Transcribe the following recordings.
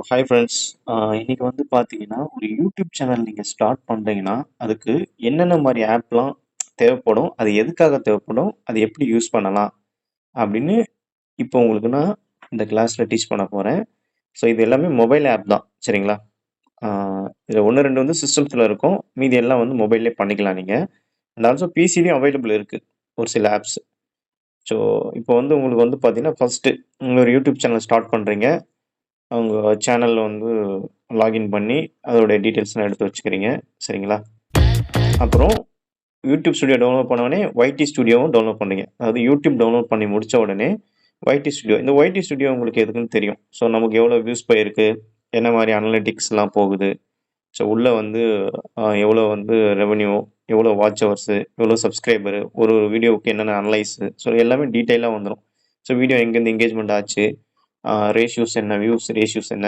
Hi friends. இன்னைக்கு வந்து பார்த்தீங்கன்னா, ஒரு யூடியூப் சேனல் நீங்க ஸ்டார்ட் பண்றீங்கன்னா, அதுக்கு என்னென்ன மாரி ஆப்லாம் தேவைப்படும்? அது எதுக்காக தேவைப்படும்? அது எப்படி யூஸ் பண்ணலாம்? அப்படின்னு இப்போ உங்களுக்கு நான் இந்த கிளாஸ்ல டீச் பண்ண போறேன். ஸோ இது எல்லாமே மொபைல் ஆப் தான். சரிங்களா? ஆ இதுல 1, 2 வந்து சிஸ்டம்ஸ்ல இருக்கும். மீதி எல்லாம் வந்து மொபைல்லயே பண்ணிக்கலாம் நீங்க. அண்ட் ஆல்சோ பிசிலயும் அவைலபிள் இருக்கு. ஒரு சில ஆப்ஸ். ஸோ இப்போ வந்து உங்களுக்கு வந்து பார்த்தீங்கன்னா, ஃபர்ஸ்ட்டு நீங்க ஒரு யூடியூப் சேனல் ஸ்டார்ட் பண்றீங்க. உங்க சேனல்ல வந்து லாகின் பண்ணி, அதோட டீட்டெயில்ஸ்லாம் எடுத்து வச்சுக்கிறீங்க. சரிங்களா? அப்புறம் யூடியூப் ஸ்டுடியோ டவுன்லோட் பண்ண உடனே, வைடி ஸ்டுடியோவும் டவுன்லோட் பண்ணீங்க. அதாவது யூடியூப் டவுன்லோட் பண்ணி முடிச்ச உடனே, வைடி ஸ்டுடியோ இந்த வைடி ஸ்டுடியோ உங்களுக்கு எதுக்குன்னு தெரியும். ஸோ நமக்கு எவ்வளோ வியூஸ் போயிருக்கு, என்ன மாரி அனலிட்டிக்ஸ்லாம் போகுது. ஸோ உள்ள வந்து எவ்வளோ வந்து ரெவென்யூ, எவ்வளோ வாட்ச் ஹவர்ஸு, எவ்வளோ சப்ஸ்கிரைபரு, ஒரு ஒரு வீடியோவுக்கு என்னென்ன அனலைஸு, ஸோ எல்லாமே டீட்டெயிலா வந்துரும். ஸோ வீடியோ எங்கேருந்து எங்கேஜ்மெண்ட் ஆச்சு, ரேஷியோஸ் என்ன, வியூஸ் ரேஷியோஸ் என்ன,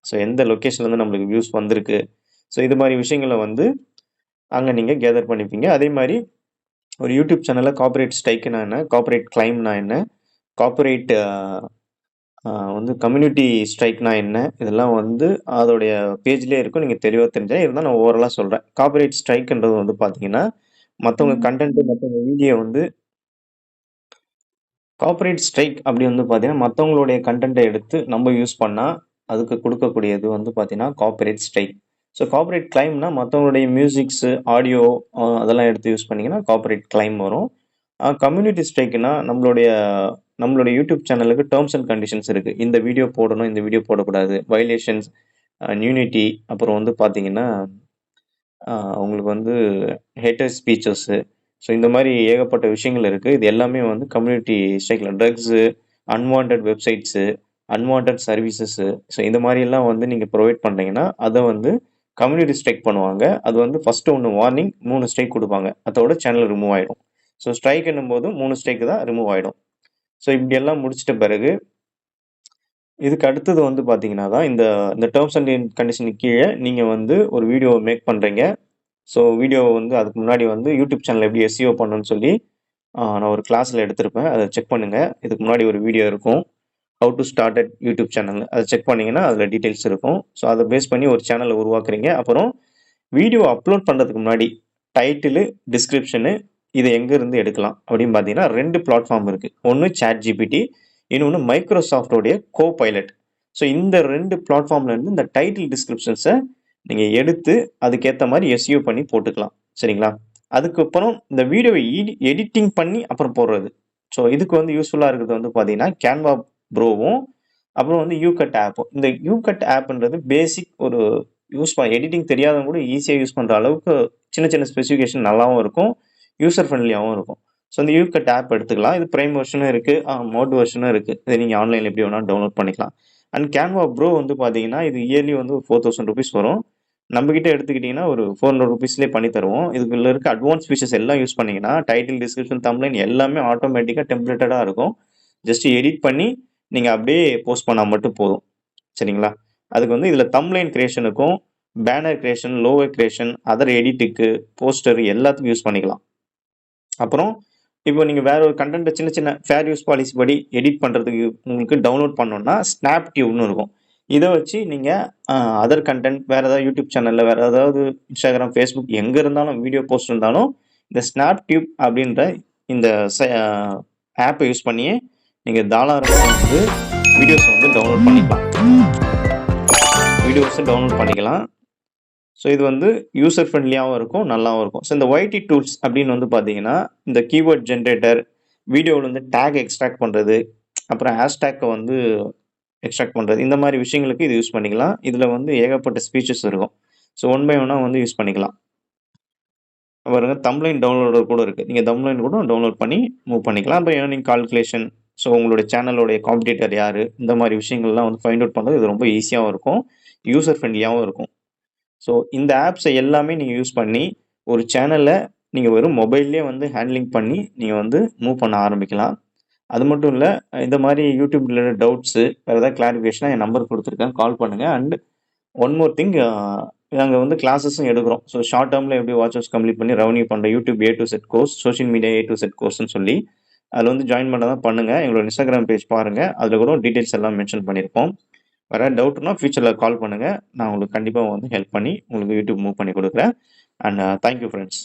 ஸோ எந்த லொக்கேஷன்லேருந்து நம்மளுக்கு வியூஸ் வந்திருக்கு. ஸோ இது மாரி விஷயங்கள வந்து அங்க நீங்க கேதர் பண்ணிப்பீங்க. அதே மாரி ஒரு யூடியூப் சேனல்ல காப்பிரைட் ஸ்ட்ரைக்னா என்ன? காப்பிரைட் கிளைம்னா என்ன? காப்பிரைட் வந்து கம்யூனிட்டி ஸ்ட்ரைக்னா என்ன? இதெல்லாம் வந்து அதோடைய பேஜ்லயே இருக்கும். நீங்க தெளிவா தெரிஞ்சா இருந்தாலும் நான் ஓவராலா சொல்றேன். காப்பிரைட் ஸ்ட்ரைக்ன்றது வந்து பார்த்தீங்கன்னா, மத்தவங்க கன்டென்ட் மத்தவங்க வீடியோ வந்து கார்ப்பரேட் ஸ்ட்ரைக் அப்படி வந்து பார்த்தீங்கன்னா, மத்தவங்களுடைய கன்டென்ட்ட எடுத்து நம்ம யூஸ் பண்ணா, அதுக்கு குடுக்கக்கூடியது வந்து பார்த்தீங்கன்னா, கார்ப்பரேட் ஸ்ட்ரைக். ஸோ கார்ப்பரேட் கிளைம்னா மத்தவங்களுடைய மியூசிக்ஸு, ஆடியோ அதெல்லாம் எடுத்து யூஸ் பண்ணீங்கன்னா, கார்ப்பரேட் கிளைம் வரும். கம்யூனிட்டி ஸ்ட்ரைக்னா நம்மளுடைய யூடியூப் சேனலுக்கு டெர்ம்ஸ் அண்ட் கண்டிஷன்ஸ் இருக்கு. இந்த வீடியோ போடணும், இந்த வீடியோ போடக்கூடாது. வயலேஷன்ஸ், நியூனிட்டி அப்புறம் வந்து பார்த்தீங்கன்னா ஆ உங்களுக்கு வந்து ஹேட்டர் ஸ்பீச்சஸு. ஸோ இந்த மாரி ஏகப்பட்ட விஷயங்கள் இருக்கு. இது எல்லாமே வந்து கம்யூனிட்டி ஸ்ட்ரைக்ல drugs, unwanted websites, unwanted services. So இந்த மாரியெல்லாம் வந்து நீங்க ப்ரொவைட் பண்றீங்கன்னா, அத வந்து கம்யூனிட்டி ஸ்ட்ரைக் பண்ணுவாங்க. அது வந்து ஃபர்ஸ்ட் 1 வார்னிங், 3 ஸ்ட்ரைக் குடுப்பாங்க. அதோட சேனல் ரிமூவ் ஆயிடும். ஸோ ஸ்ட்ரைக்ன்னும்போது 3 ஸ்ட்ரைக் தான் ரிமூவ் ஆயிடும். ஸோ இப்படியெல்லாம் முடிச்சிட்ட பிறகு, இதுக்கு அடுத்தது வந்து பார்த்தீங்கன்னா தான், இந்த இந்த டெர்ம்ஸ் அண்ட் கண்டிஷனுக்கு கீழ நீங்க வந்து ஒரு வீடியோ மேக் பண்றீங்க. ஸோ வீடியோ வந்து அதுக்கு முன்னாடி வந்து யூடியூப் சேனல் எப்படி எஸ்இஓ பண்ணணும்னு சொல்லி நான் ஒரு கிளாஸ்ல எடுத்திருப்பேன். அத செக் பண்ணுங்க. இதுக்கு முன்னாடி ஒரு வீடியோ இருக்கும். How to start at YouTube channel. அத செக் பண்ணீங்கன்னா, அதுல டீட்டெயில்ஸ் இருக்கும். ஸோ அத பேஸ் பண்ணி ஒரு சேனல உருவாக்குறீங்க. அப்புறம் வீடியோ அப்லோட் பண்றதுக்கு முன்னாடி டைட்டிலு, டிஸ்கிரிப்ஷனு இத எங்க இருந்து எடுக்கலாம் அப்படின்னு பார்த்தீங்கன்னா, 2 பிளாட்ஃபார்ம் இருக்கு. ஒண்ணு ChatGPT, இன்னொன்னு மைக்ரோசாஃப்ட்டோடைய கோபைலட். ஸோ இந்த 2 பிளாட்ஃபார்ம்ல இருந்து இந்த டைட்டில் டிஸ்கிரிப்ஷன்ஸ நீங்க எடுத்து அதுக்கேத்த மாரி எஸ்இஓ பண்ணி போட்டுக்கலாம். சரிங்களா? அதுக்கப்புறம் இந்த வீடியோவ எடிட்டிங் பண்ணி அப்புறம் போடுறது. ஸோ இதுக்கு வந்து யூஸ்ஃபுல்லா இருக்கிறது வந்து பார்த்தீங்கன்னா, Canva ப்ரோவும், அப்புறம் வந்து யூகட் ஆப்பும். இந்த யூகட் ஆப்ன்றது பேசிக் ஒரு எடிட்டிங் தெரியாதவங்க கூட ஈஸியா யூஸ் பண்ற அளவுக்கு சின்ன சின்ன ஸ்பெசிஃபிகேஷன் நல்லாவும் இருக்கும். யூசர் ஃப்ரெண்ட்லியாவும் இருக்கும். ஸோ இந்த யூகட் ஆப் எடுத்துக்கலாம். இது பிரைம் வெர்ஷனும் இருக்கு. மோட் வெர்ஷனும் இருக்கு. இத நீங்க ஆன்லைன்ல எப்படி வேணாலும் டவுன்லோட் பண்ணிக்கலாம். அண்ட் Canva ப்ரோ வந்து பார்த்தீங்கன்னா, இது இயர்லி வந்து ஒரு ₹4000 வரும். நம்மகிட்ட எடுத்துக்கிட்டீங்கன்னா, ஒரு ₹400லயே பண்ணி தருவோம். இதுக்குள்ள இருக்க அட்வான்ஸ் ஃபீச்சர்ஸ் எல்லாம் யூஸ் பண்ணீங்கன்னா, டைட்டில், டிஸ்கிரிப்ஷன், தம்ப்லைன் எல்லாமே ஆட்டோமேட்டிக்கா டெம்ப்ளேட்டடா இருக்கும். ஜஸ்ட் எடிட் பண்ணி நீங்க அப்படியே போஸ்ட் பண்ணா மட்டும் போதும். சரிங்களா? அதுக்கு வந்து இதுல தம்ப்லைன் கிரியேஷனுக்கும், banner creation, logo creation, other எடிட்டுக்கு, போஸ்டர் எல்லாத்துக்கும் யூஸ் பண்ணிக்கலாம். அப்புறம் இப்போ நீங்க வேற ஒரு கன்டென்ட்ட சின்ன சின்ன ஃபேர் யூஸ் பாலிசி படி எடிட் பண்றதுக்கு உங்களுக்கு டவுன்லோட் பண்ணணும்னா, ஸ்னாப் டியூப்னு இருக்கும். இத வச்சு நீங்க அதர் கன்டென்ட் வேற ஏதாவது யூடியூப் சேனல்ல, வேற ஏதாவது Instagram, Facebook எங்க இருந்தாலும் வீடியோ போஸ்ட் இருந்தாலும், இந்த ஸ்னாப் டியூப் அப்படின்ற இந்த ச ஆப்ப யூஸ் பண்ணியே நீங்க தாராளமா வந்து வீடியோஸ வந்து டவுன்லோட் பண்ணிக்கலாம். வீடியோஸ டவுன்லோட் பண்ணிக்கலாம். ஸோ இது வந்து யூசர் ஃப்ரெண்ட்லியாவும் இருக்கும், நல்லாவும் இருக்கும். ஸோ இந்த ஒய்டி டூல்ஸ் அப்படின்னு வந்து பார்த்தீங்கன்னா, இந்த கீவேர்ட் ஜெனரேட்டர், வீடியோல வந்து டேக் எக்ஸ்ட்ராக்ட் பண்றது, அப்புறம் ஹேஷ்டேக்க வந்து எக்ஸ்ட்ராக்ட் பண்றது. இந்த மாரி விஷயங்களுக்கு இது யூஸ் பண்ணிக்கலாம். இதுல வந்து ஏகப்பட்ட ஸ்பீச்சஸ் இருக்கும். ஸோ ஒன் பை ஒன்னா வந்து யூஸ் பண்ணிக்கலாம். பாருங்க தம்ப்லைன் டவுன்லோடர் கூட இருக்கு. நீங்க தம்ப்லைன் கூட டவுன்லோட் பண்ணி மூவ் பண்ணிக்கலாம். அப்புறம் ஏர்னிங் கால்குலேஷன், ஸோ உங்களுடைய சேனலோடைய காம்படிட்டர் யாரு? இந்த மாரி விஷயங்கள்லாம் வந்து ஃபைண்ட் அவுட் பண்றது இது ரொம்ப ஈஸியாவும் இருக்கும். யூசர் ஃப்ரெண்ட்லியாவும் இருக்கும். ஸோ இந்த ஆப்ஸ எல்லாமே நீங்க யூஸ் பண்ணி, ஒரு சேனல நீங்க வெறும் மொபைல்லயே வந்து ஹேண்ட்லிங் பண்ணி, நீங்க வந்து மூவ் பண்ண ஆரம்பிக்கலாம். அது மட்டும் இல்ல, இந்த மாரி யூடியூப் ரிலேட்டட் டவுட்ஸு, வேற ஏதாவது கிளாரிஃபிகேஷன்னா என் நம்பர் குடுத்துருக்கேன். கால் பண்ணுங்க. அண்ட் ஒன் மோர் திங் நாங்க வந்து கிளாஸஸும் எடுக்குறோம். ஸோ ஷார்ட் டெர்ம்ல எப்படி வாட்ச் ஹவர்ஸ் கம்ப்ளீட் பண்ணி ரெவென்யூ பண்ற YouTube A to Z course, social media A to Z கோர்ஸ்ன்னு சொல்லி, அதுல வந்து ஜாயின் பண்ணா தான் பண்ணுங்க. எங்களோட Instagram பேஜ் பாருங்க. அதுல கூட டீட்டெயில்ஸ் எல்லாம் மென்ஷன் பண்ணியிருப்போம். வேற டவுட்னா ஃபியூச்சர்ல கால் பண்ணுங்க. நான் உங்களுக்கு கண்டிப்பா வந்து ஹெல்ப் பண்ணி உங்களுக்கு யூடியூப் மூவ் பண்ணி குடுக்குறேன். And thank you friends.